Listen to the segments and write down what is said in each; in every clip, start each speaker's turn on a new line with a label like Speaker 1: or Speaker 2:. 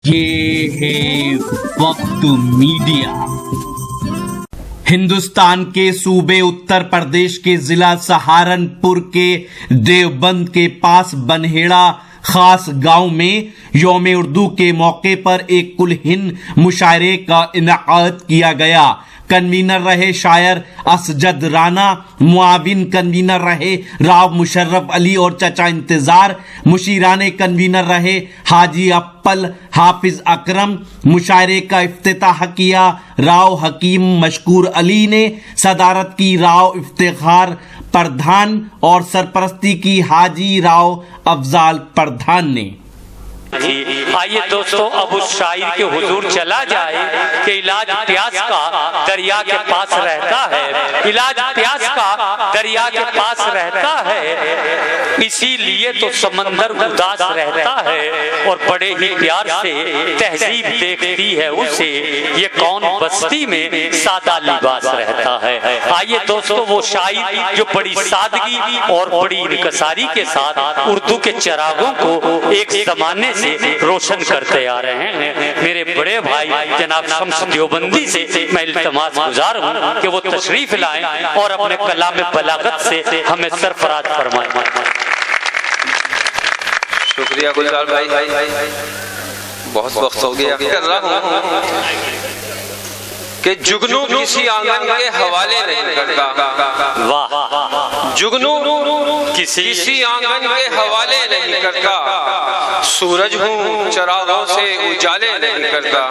Speaker 1: یہ ہے وقت میڈیا۔ ہندوستان کے صوبے اتر پردیش کے ضلع سہارنپور کے دیوبند کے پاس بنہیڑا خاص گاؤں میں یوم اردو کے موقع پر ایک کل ہند مشاعرے کا انعقاد کیا گیا۔ کنوینر رہے شاعر اسجد رانا، معاون کنوینر رہے راؤ مشرف علی اور چچا انتظار، مشیران کنوینر رہے حاجی اپل حافظ اکرم۔ مشاعرے کا افتتاح کیا راؤ حکیم مشکور علی نے، صدارت کی راؤ افتخار پردھان اور سرپرستی کی حاجی راؤ افضال پردھان نے۔
Speaker 2: آئیے دوستو اب اس شاعر کے حضور چلا جائے کہ علاج پیاس کا دریا کے پاس رہتا ہے، علاج پیاس کا دریا کے پاس رہتا ہے، اسی لیے تو سمندر اداس رہتا ہے اور بڑے ہی پیار سے تہذیب دیکھتی ہے اسے، یہ کون بستی میں سادہ لباس رہتا ہے۔ آئیے دوستو وہ شاعر جو بڑی سادگی اور بڑی انکساری کے ساتھ اردو کے چراغوں کو ایک زمانے سے روشن کرتے آ رہے ہیں، میرے بڑے بھائی جناب شمس دیوبندی سے میں التماس گزار ہوں کہ وہ تشریف لائیں اور اپنے کلام بلاغت سے ہمیں سرفراز فرمائیں۔
Speaker 3: شکریہ گلزار بھائی، بہت وقت ہو گیا کر رہا ہوں کہ جگنو کسی آنگن کے حوالے نہیں کرتا،
Speaker 2: واہ،
Speaker 3: جگنو کسی آنگن کے حوالے نہیں کرتا، سورج ہوں چراغوں سے اجالے نہیں کرتا،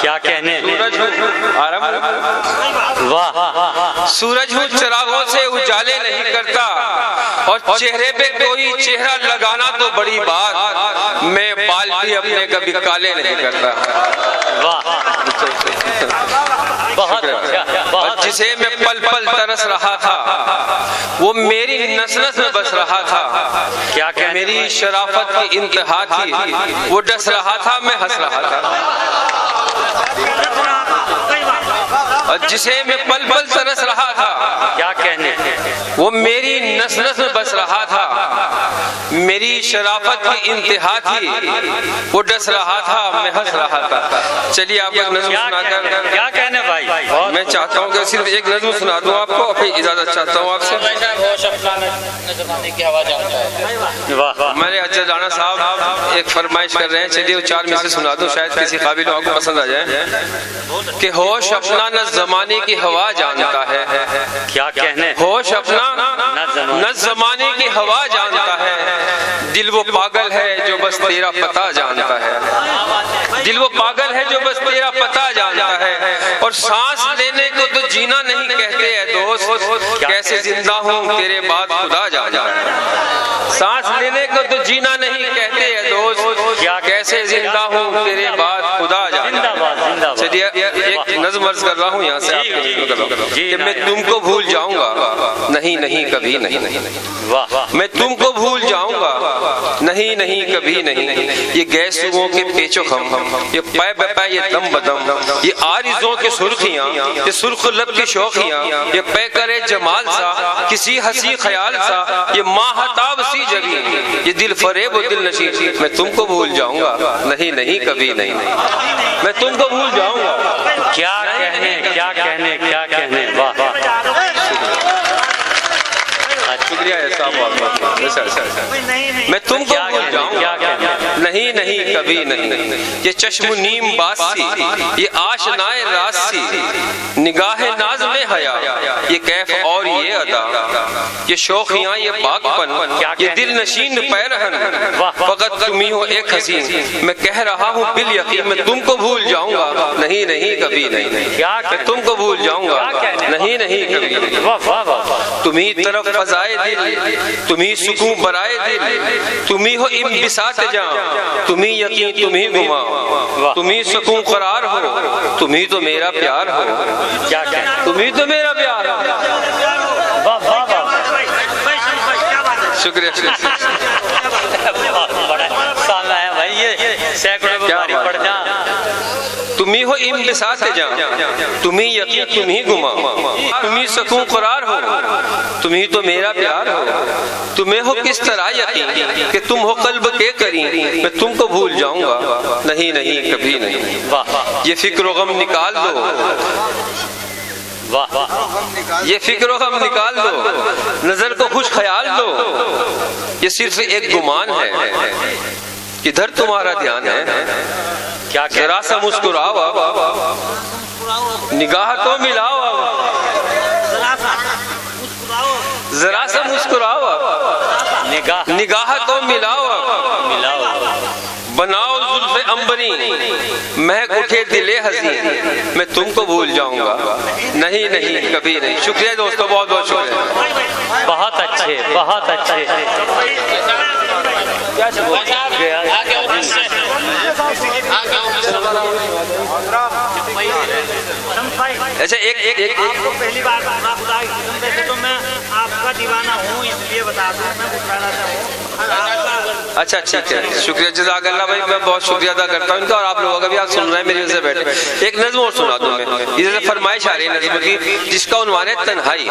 Speaker 2: کیا کہنے،
Speaker 3: سورج ہوں
Speaker 2: واہ،
Speaker 3: سورج ہوں چراغوں سے اجالے نہیں کرتا، اور چہرے پہ کوئی چہرہ لگانا تو بڑی بات، میں بال بھی اپنے کبھی کالے نہیں کرتا،
Speaker 2: بہت
Speaker 3: اور جسے میں پل پل ترس رہا تھا وہ میری نس نس میں بس رہا تھا،
Speaker 2: کیا کہ
Speaker 3: میری شرافت کی انتہا تھی، وہ ڈس رہا تھا میں ہنس رہا تھا، اور جسے میں پل پل ترس رہا تھا
Speaker 2: کیا کہنے،
Speaker 3: وہ میری نس نس میں بس رہا تھا، میری شرافت کی انتہا تھی، وہ ڈس رہا تھا میں ہنس رہا تھا۔ چلیے آپ ایک نظم سنا کر،
Speaker 2: کیا کہنے بھائی،
Speaker 3: میں چاہتا ہوں کہ صرف ایک نظم سنا دوں آپ کو، پھر اجازت چاہتا ہوں آپ سے۔ ہمارے اجد رانا صاحب ایک فرمائش کر رہے ہیں، چلیے وہ 4 میں سے سنا دوں، شاید کسی قابل لوگوں کو پسند آ جائے کہ ہوش اپنا نہ زمانے کی ہوا جانتا ہے،
Speaker 2: کیا کہنے،
Speaker 3: ہوش اپنا نہ زمانے کی ہوا جانتا ہے، دل وہ پاگل ہے جو بس تیرا پتہ جانتا ہے، دل وہ پاگل ہے جو بس تیرا پتہ جانتا ہے، اور سانس لینے کو تو جینا نہیں کہتے ہیں دوست، کیسے زندہ ہوں تیرے بعد خدا جانتا ہے، سانس لینے کو تو جینا نہیں کہتے ہیں دوست، کیسے زندہ ہوں تیرے بعد خدا جانتا ہے۔ چلیے ایک نظم عرض کر رہا ہوں یہاں سے آپ کو کہ میں تم کو بھول جاؤں گا نہیں نہیں کبھی نہیں، میں تم کو بھول جاؤں گا نہیں نہیں کبھی نہیں، یہ گیسوں کے پیچو خم، یہ پے بے پے یہ دم بدم، یہ آرزوں کی سرخیاں، یہ سرخ لب کی شوخیاں، یہ پے کرے جمال سا کسی ہنسی خیال سا، یہ ماہتاب سی جگی، یہ دل فریب و دل نشین، میں تم کو بھول جاؤں گا نہیں نہیں کبھی نہیں، میں تم کو بھول جاؤں گا،
Speaker 2: کیا کہنے، کیا کہنے، کیا کہنے، واہ،
Speaker 3: شکریہ صاحب، میں تم کو بھول جاؤں گا نہیں نہیں کبھی نہیں، یہ چشم نیم باز سی، یہ آشنائے راز سی، نگاہ ناز میں حیا، یہ کیف اور یہ ادا، یہ شوخیاں یہ باغپن، یہ دل نشین پیرہن، فقط تم ہی ہو ایک حسین، میں کہہ رہا ہوں بالیقین میں تم کو بھول جاؤں گا نہیں نہیں کبھی نہیں، میں تم کو بھول جاؤں گا نہیں نہیں کبھی نہیں، تمہیں طرف فضائے دل، تمہیں سکون برائے دل، تمہیں ہو انبساط جان، تمہیں یقین تمہیں گما، تمہیں سکون قرار ہو، تمہیں تو میرا پیار ہو، تمہیں تو میرا پیار ہو۔ شکریہ
Speaker 2: سالہ ہے بھائی، یہ سینکڑوں میں بھاری پڑ جا
Speaker 3: تم ہی ہو انبساط جاں، تم ہی یقین، تم ہی گما، تم ہی سکون قرار ہو، تم ہی تو میرا پیار ہو، تمہیں ہو کس طرح یقین کہ تم ہو قلب کے قرین، میں تم کو بھول جاؤں گا نہیں نہیں کبھی نہیں۔ یہ فکر و غم نکال دو، یہ فکر و غم نکال دو، نظر کو خوش خیال دو، یہ صرف ایک گمان ہے، کدھر تمہارا دھیان ہے؟ ذرا سا مسکراؤ نگاہ تو ملاؤ، ذرا سا مسکراؤ نگاہ تو ملاؤ، بناؤ زلف عنبری مہک اٹھے دل حزین، میں تم کو بھول جاؤں گا نہیں نہیں کبھی نہیں۔ شکریہ دوستو، بہت بہت شکریہ۔
Speaker 2: بہت اچھے، بہت اچھے۔
Speaker 3: اچھا ایک
Speaker 4: پہلی بار خدا کی قسم ویسے تو میں آپ کا دیوانہ ہوں، اس لیے بتا دوں میں پوچھنا چاہوں۔
Speaker 3: اچھا ٹھیک ہے، شکریہ، جزاک اللہ بھائی، میں بہت شکریہ ادا کرتا ہوں ان کا، اور آپ لوگوں کا بھی، آپ سن رہے ہیں میری وجہ سے بیٹھے۔ ایک نظم اور سنا دوں میں، ادھر فرمائش آ رہی ہے نظم کی جس کا عنوان ہے تنہائی۔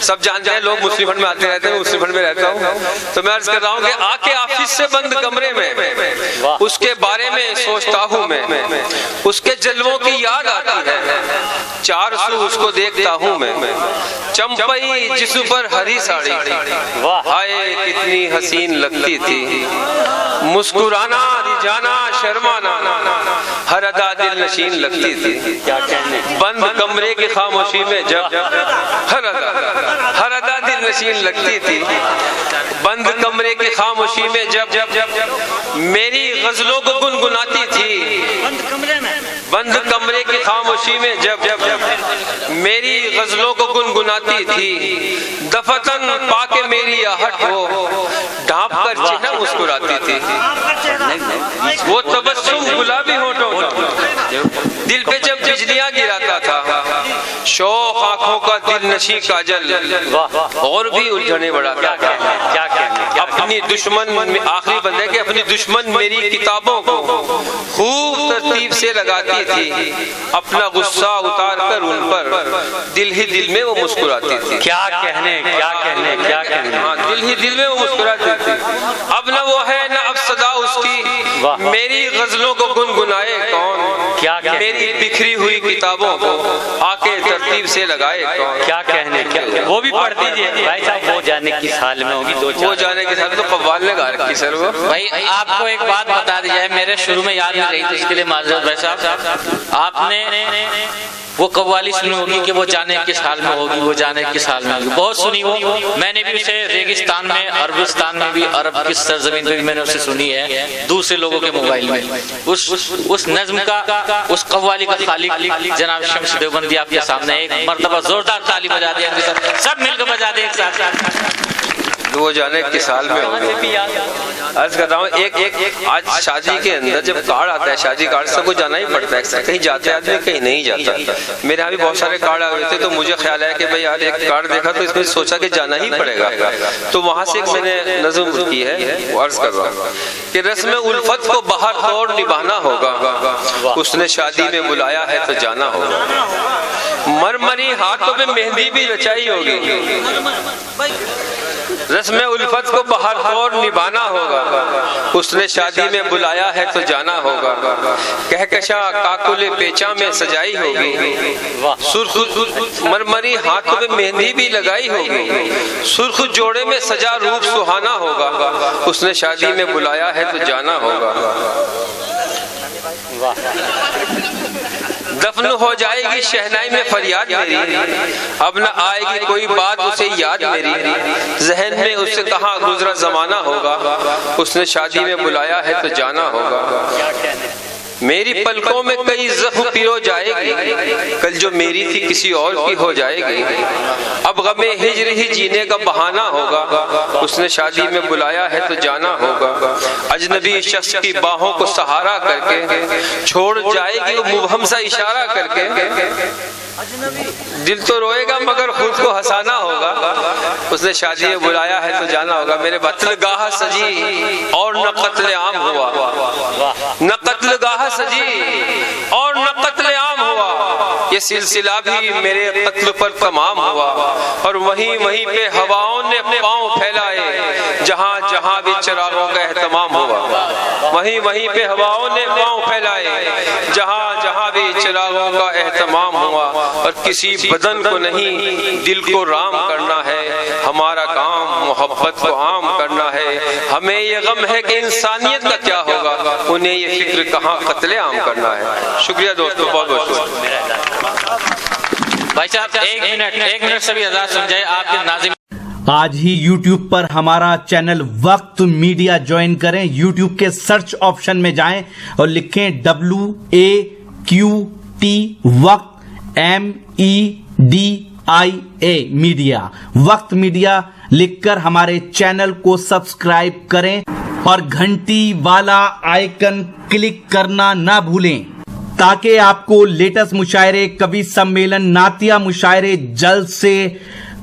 Speaker 3: سب جانتے ہیں لوگ مسلم فنڈ میں آتے رہتے ہیں، میں مسلم فنڈ میں رہتا ہوں، تو میں عرض کر رہا ہوں کہ آ کے آفس سے بند کمرے میں اس کے بارے میں سوچتا ہوں میں، اس کے جلووں کی یاد آتی ہے، چار سو اس کو دیکھتا ہوں میں، چمپئی جس پر ہری ساڑی، ہائے کتنی حسین لگتی تھی، مسکرانا رجانا شرمانا ہر ادا دل نشین لگتی تھی، بند کمرے کی خاموشی میں جب ہر ادا دل نشین لگتی تھی، بند کمرے کی خاموشی میں جب میری غزلوں کو گنگناتی تھی، بند کمرے کی خاموشی میں جب میری غزلوں کو گنگناتی تھی، دفتن پا کے میری آہٹ ہو ڈھانپ کر چہرہ مسکراتی تھی، وہ تبسم گلابی ہونٹوں دل پہ جب بجلیاں گراتا تھا، شوق آنکھوں کا دل نشی کاجل اور بھی الجھنے بڑھاتا تھا، اپنی دشمن آخری بندے کہ اپنی دشمن میری کتابوں کو خوب ترتیب سے لگاتی تھی، اپنا غصہ اتار کر ان پر دل ہی دل میں وہ مسکراتی تھی۔
Speaker 2: کیا کہنے، کیا کہنے، کیا کہنے،
Speaker 3: دل ہی دل میں وہ مسکراتی تھی، اب نہ وہ ہے نہ اب صدا اس کی، میری غزلوں کو گنگنائے کون، میری بکھری ہوئی کتابوں کو آ کے ترتیب سے لگائے کون۔
Speaker 2: کیا کہنے، وہ بھی پڑھ دیجئے بھائی صاحب، وہ جانے کس حال میں ہوگی،
Speaker 3: وہ جانے کے ساتھ تو قوال نے گا رکھی سر وہ۔
Speaker 5: بھائی آپ کو ایک بات بتا دی جائے، میرے شروع میں یاد نہیں رہی تھی، اس کے لیے معذرت بھائی صاحب۔ آپ نے وہ قوالی سنی ہوگی کہ وہ جانے کس حال میں ہوگی، وہ جانے کس حال میں ہوگی، بہت سنی وہ، میں نے بھی اسے ریگستان میں، عربستان میں بھی، عرب کی سرزمین پہ بھی میں نے اسے سنی ہے دوسرے لوگوں کے موبائل میں۔ اس نظم کا، اس قوالی کا خالق جناب شمس دیوبندی آپ کے سامنے، ایک مرتبہ زوردار تالی بجا دیا، سب مل کر بجا دیں ایک ساتھ۔
Speaker 3: وہ جانے کس سال میں ہوگی، عرض کر رہا ہوں ایک آج شادی کے اندر جب کارڈ آتا ہے، شادی کارڈ سب کو جانا ہی پڑتا ہے، کہیں جاتے آدمی کہیں نہیں جاتا۔ میرے یہاں بھی بہت سارے کارڈ آئے ہوئے تھے، تو مجھے خیال ہے کہ بھئی یار ایک کارڈ دیکھا تو اس میں سوچا کہ جانا ہی پڑے گا، تو وہاں سے ایک میں نے نظم کی ہے، وہ عرض کر رہا ہوں کہ رسم الفت کو باہر طور نبھانا ہوگا، اس نے شادی میں بلایا ہے تو جانا ہوگا، مرمری ہاتھوں پہ مہندی بھی رچائی ہوگی، رسم الفت کو بہر طور نبھانا ہوگا، اس نے شادی میں بلایا ہے تو جانا ہوگا، کہکشاں کاکل پیچا میں سجائی ہوگی، سرخ مرمری ہاتھوں پہ مہندی بھی لگائی ہوگی، سرخ جوڑے میں سجا روپ سہانا ہوگا، اس نے شادی میں بلایا ہے تو جانا ہوگا، دفن ہو جائے گی شہنائی میں فریاد میری، اب نہ آئے گی کوئی بات اسے یاد میری، ذہن میں اس سے کہاں گزرا زمانہ ہوگا، اس نے شادی میں بلایا ہے تو جانا ہوگا، میری پلکوں میں کئی زخم پیرو جائے گی، کل جو میری تھی کسی اور کی ہو جائے گی، اب غم ہجر ہی جینے کا بہانہ ہوگا، اس نے شادی میں بلایا ہے تو جانا ہوگا، اجنبی شخص کی باہوں کو سہارا کر کے چھوڑ جائے گی وہ مبہم سا اشارہ کر کے، دل تو روئے گا مگر خود کو ہنسانا ہوگا، اس نے شادی میں بلایا ہے تو جانا ہوگا، میرے قتل گاہ سجی اور نہ قتل عام ہوا، نہ قتل گاہ سجی اور یہ سلسلہ بھی میرے قتل پر تمام ہوا، اور وہیں پہ ہواؤں نے پاؤں پھیلائے جہاں جہاں بھی چراغوں کا اہتمام ہوا، وہیں پہ ہواؤں نے پاؤں پھیلائے جہاں جہاں بھی چراغوں کا اہتمام ہوا، اور کسی بدن کو نہیں دل کو رام کرنا ہے، ہمارا کام محبت کو عام کرنا ہے، ہمیں یہ غم ہے کہ انسانیت کا کیا ہوگا، انہیں یہ فکر کہاں قتل عام کرنا ہے۔ شکریہ دوستو، بہت بہت شکریہ۔
Speaker 5: بھائی صاحب ایک منٹ سبھی آزاد سمجھائے آپ کے ناظرین۔
Speaker 1: آج ہی یوٹیوب پر ہمارا چینل وقت میڈیا جوائن کریں، یوٹیوب کے سرچ آپشن میں جائیں اور لکھیں WAQT وقت MEDIA میڈیا، وقت میڈیا لکھ کر ہمارے چینل کو سبسکرائب کریں اور گھنٹی والا آئیکن کلک کرنا نہ بھولیں تاکہ آپ کو لیٹسٹ مشاعرے، کوی سمیلن، نعتیہ مشاعرے، جلسے،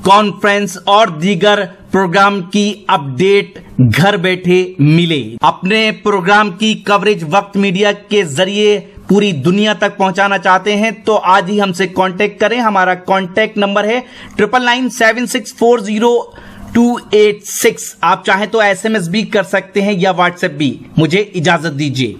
Speaker 1: کانفرنس اور دیگر پروگرام کی اپڈیٹ گھر بیٹھے ملے۔ اپنے پروگرام کی کوریج وقت میڈیا کے ذریعے پوری دنیا تک پہنچانا چاہتے ہیں تو آج ہی ہم سے کانٹیکٹ کریں۔ ہمارا کانٹیکٹ نمبر ہے 9997640286۔ آپ چاہیں تو SMS بھی کر سکتے ہیں یا واٹس ایپ بھی۔ مجھے اجازت دیجیے۔